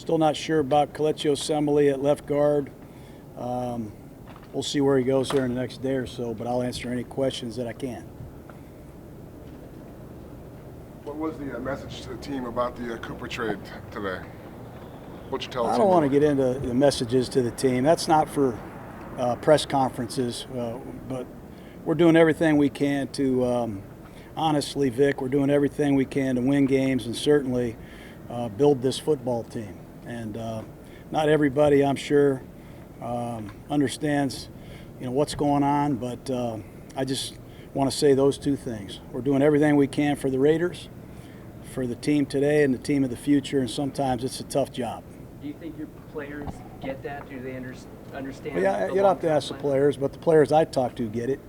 Still not sure about Kelechi Osemele at left guard. We'll see where he goes here in the next day or so, but I'll answer any questions that I can. What was the message to the team about the Cooper trade today? What you tell the team? I don't want to get into the messages to the team. That's not for press conferences, but we're doing everything we can to, honestly, Vic, we're doing everything we can to win games and certainly build this football team. And not everybody, I'm sure, understands, what's going on, but I just want to say those two things. We're doing everything we can for the Raiders, for the team today and the team of the future, and sometimes it's a tough job. Do you think your players get that? Do they understand? Well, yeah, you'd have to ask the players, but the players I talk to get it.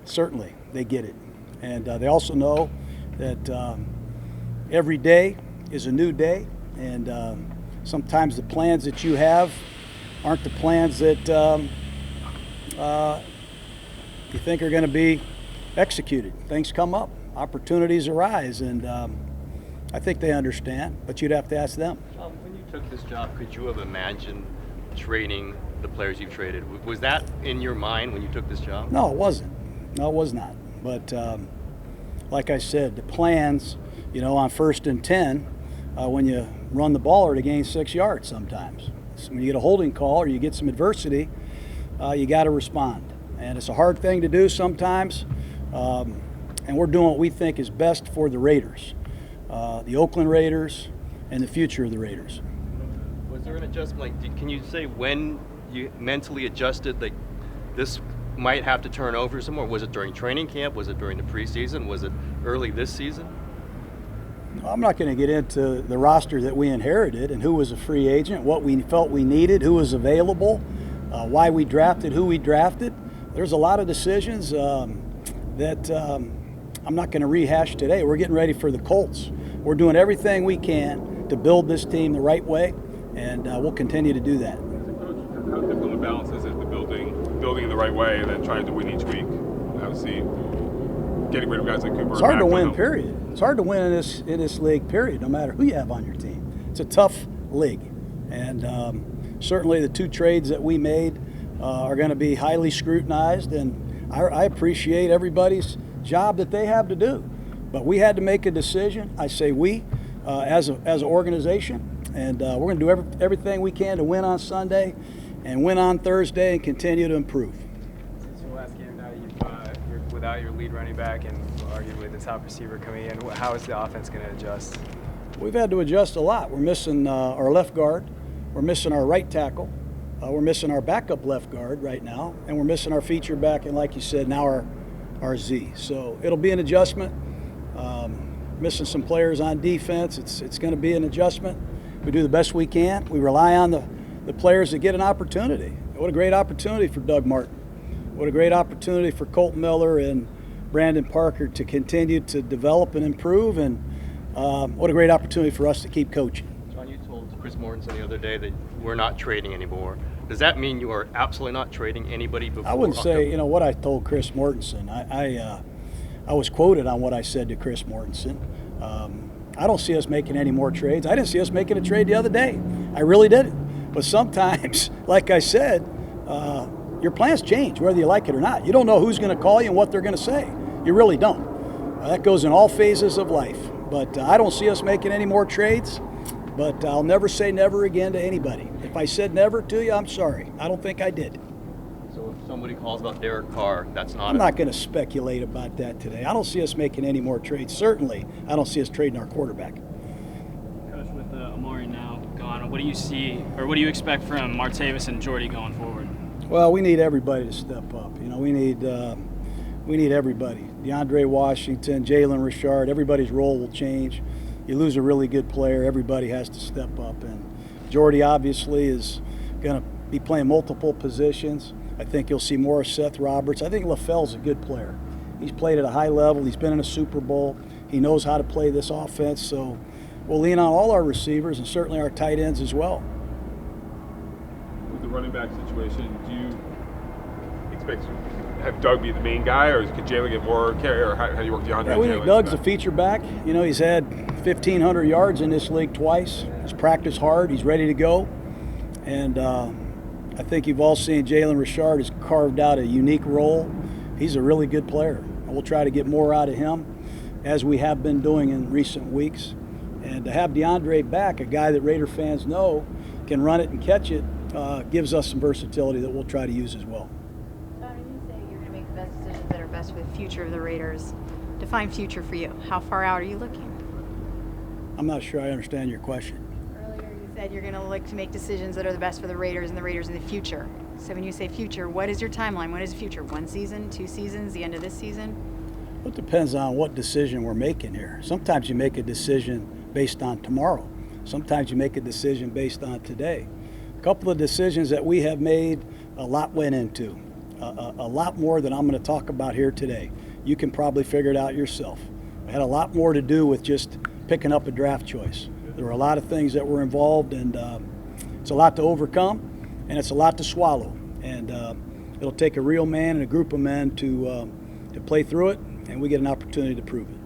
Certainly, they get it. And they also know that every day is a new day, and sometimes the plans that you have aren't the plans that you think are going to be executed. Things come up, opportunities arise, and I think they understand, but you'd have to ask them. When you took this job, could you have imagined trading the players you've traded? Was that in your mind when you took this job? No, it wasn't. No, it was not. But like I said, the plans, on 1st and 10, when you run the ball are to gain 6 yards sometimes. So when you get a holding call or you get some adversity, you got to respond. And it's a hard thing to do sometimes, and we're doing what we think is best for the Raiders, the Oakland Raiders, and the future of the Raiders. Was there an adjustment? Can you say when you mentally adjusted, like this might have to turn over some more? Was it during training camp? Was it during the preseason? Was it early this season? I'm not going to get into the roster that we inherited and who was a free agent, what we felt we needed, who was available, why we drafted who we drafted. There's a lot of decisions that I'm not going to rehash today. We're getting ready for the Colts. We're doing everything we can to build this team the right way, and we'll continue to do that. As a coach, how difficult a balance is it, the building in the right way and then trying to win each week? Obviously, getting rid of guys like Cooper. It's hard to win, period. It's hard to win in this league, period, no matter who you have on your team. It's a tough league. And certainly the two trades that we made are going to be highly scrutinized, and I appreciate everybody's job that they have to do. But we had to make a decision. I say we, as an organization, and we're going to do everything we can to win on Sunday and win on Thursday and continue to improve. Since your last game now, you're without your lead running back and arguably the top receiver coming in, how is the offense going to adjust? We've had to adjust a lot. We're missing our left guard. We're missing our right tackle. We're missing our backup left guard right now. And we're missing our feature back, and like you said, now our Z. So it'll be an adjustment. Missing some players on defense. It's going to be an adjustment. We do the best we can. We rely on the players that get an opportunity. What a great opportunity for Doug Martin. What a great opportunity for Colt Miller and Brandon Parker to continue to develop and improve, and what a great opportunity for us to keep coaching. Jon, you told Chris Mortensen the other day that we're not trading anymore. Does that mean you are absolutely not trading anybody before I wouldn't October? say, what I told Chris Mortensen. I was quoted on what I said to Chris Mortensen. I don't see us making any more trades. I didn't see us making a trade the other day. I really didn't. But sometimes, like I said, your plans change whether you like it or not. You don't know who's going to call you and what they're going to say. You really don't. That goes in all phases of life. But I don't see us making any more trades. But I'll never say never again to anybody. If I said never to you, I'm sorry. I don't think I did. So if somebody calls about Derek Carr, that's not I'm not going to speculate about that today. I don't see us making any more trades. Certainly, I don't see us trading our quarterback. Coach, with Amari now gone, what do you see, or what do you expect from Martavis and Jordy going forward? Well, we need everybody to step up. We need everybody. DeAndre Washington, Jalen Richard, everybody's role will change. You lose a really good player, everybody has to step up. And Jordy obviously is going to be playing multiple positions. I think you'll see more of Seth Roberts. I think LaFell's a good player. He's played at a high level. He's been in a Super Bowl. He knows how to play this offense. So we'll lean on all our receivers and certainly our tight ends as well. With the running back situation, do you expect have Doug be the main guy, or could Jalen get more carry, or how do you work DeAndre? Yeah, we think Doug's a feature back. You know, he's had 1,500 yards in this league twice. He's practiced hard. He's ready to go. And I think you've all seen Jalen Richard has carved out a unique role. He's a really good player. And we'll try to get more out of him, as we have been doing in recent weeks. And to have DeAndre back, a guy that Raider fans know can run it and catch it, gives us some versatility that we'll try to use as well. Jon, when you say you're going to make the best decisions that are best for the future of the Raiders, define future for you. How far out are you looking? I'm not sure I understand your question. Earlier you said you're going to look to make decisions that are the best for the Raiders and the Raiders in the future. So when you say future, what is your timeline? What is the future? 1 season, 2 seasons, the end of this season? It depends on what decision we're making here. Sometimes you make a decision based on tomorrow. Sometimes you make a decision based on today. A couple of decisions that we have made, a lot went into. A lot more than I'm going to talk about here today. You can probably figure it out yourself. It had a lot more to do with just picking up a draft choice. There were a lot of things that were involved, and it's a lot to overcome, and it's a lot to swallow. And it'll take a real man and a group of men to play through it, and we get an opportunity to prove it.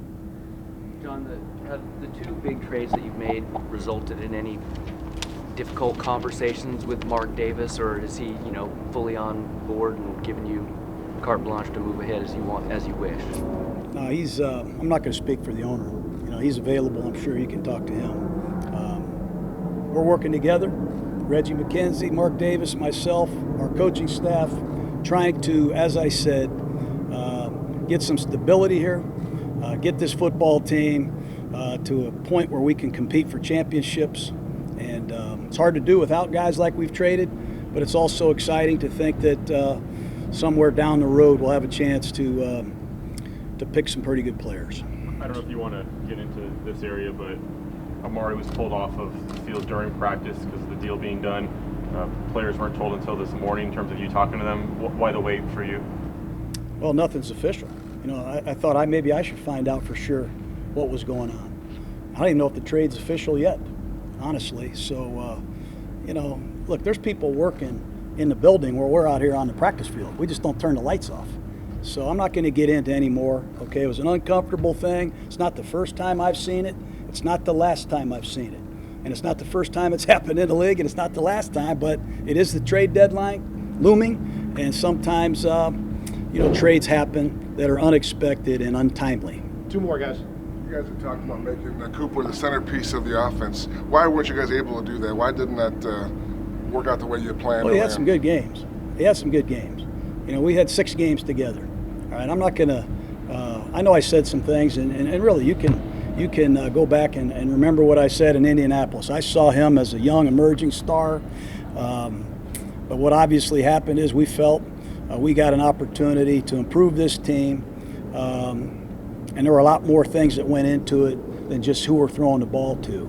John, have the 2 big trades that you've made resulted in any difficult conversations with Mark Davis, or is he, fully on board and giving you carte blanche to move ahead as you wish? No, he's. I'm not going to speak for the owner. He's available. I'm sure you can talk to him. We're working together. Reggie McKenzie, Mark Davis, myself, our coaching staff, trying to, as I said, get some stability here, get this football team to a point where we can compete for championships. And it's hard to do without guys like we've traded, but it's also exciting to think that somewhere down the road we'll have a chance to pick some pretty good players. I don't know if you want to get into this area, but Amari was pulled off of the field during practice because of the deal being done. Players weren't told until this morning in terms of you talking to them. Why the wait for you? Well, nothing's official. I thought maybe I should find out for sure what was going on. I don't even know if the trade's official yet, honestly. So, look, there's people working in the building where we're out here on the practice field. We just don't turn the lights off. So I'm not going to get into any more. Okay, it was an uncomfortable thing. It's not the first time I've seen it. It's not the last time I've seen it. And it's not the first time it's happened in the league, and it's not the last time, but it is the trade deadline looming, and sometimes, trades happen that are unexpected and untimely. 2 more, guys. You guys have talked about making Cooper the centerpiece of the offense. Why weren't you guys able to do that? Why didn't that work out the way you planned? Well, he had some good games. We had 6 games together. All right, I'm not going to I know I said some things, and really you can go back and remember what I said in Indianapolis. I saw him as a young emerging star, but what obviously happened is we felt we got an opportunity to improve this team, and there were a lot more things that went into it than just who we're throwing the ball to.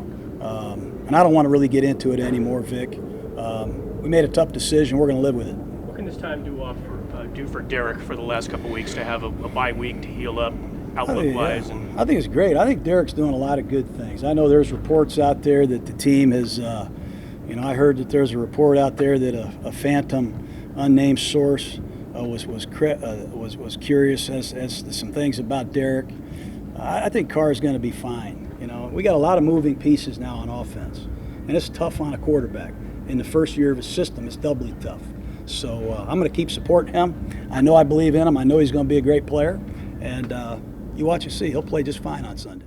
And I don't want to really get into it anymore, Vic. We made a tough decision. We're going to live with it. What can this time do for Derek for the last couple of weeks to have a bye week to heal up outlook-wise? I think it's great. I think Derek's doing a lot of good things. I know there's reports out there that the team has, I heard that there's a report out there that a phantom unnamed source was curious as to some things about Derek. I think Carr's going to be fine. We got a lot of moving pieces now on offense, and it's tough on a quarterback. In the first year of his system, it's doubly tough. So I'm going to keep supporting him. I know I believe in him. I know he's going to be a great player, and you watch and see. He'll play just fine on Sunday.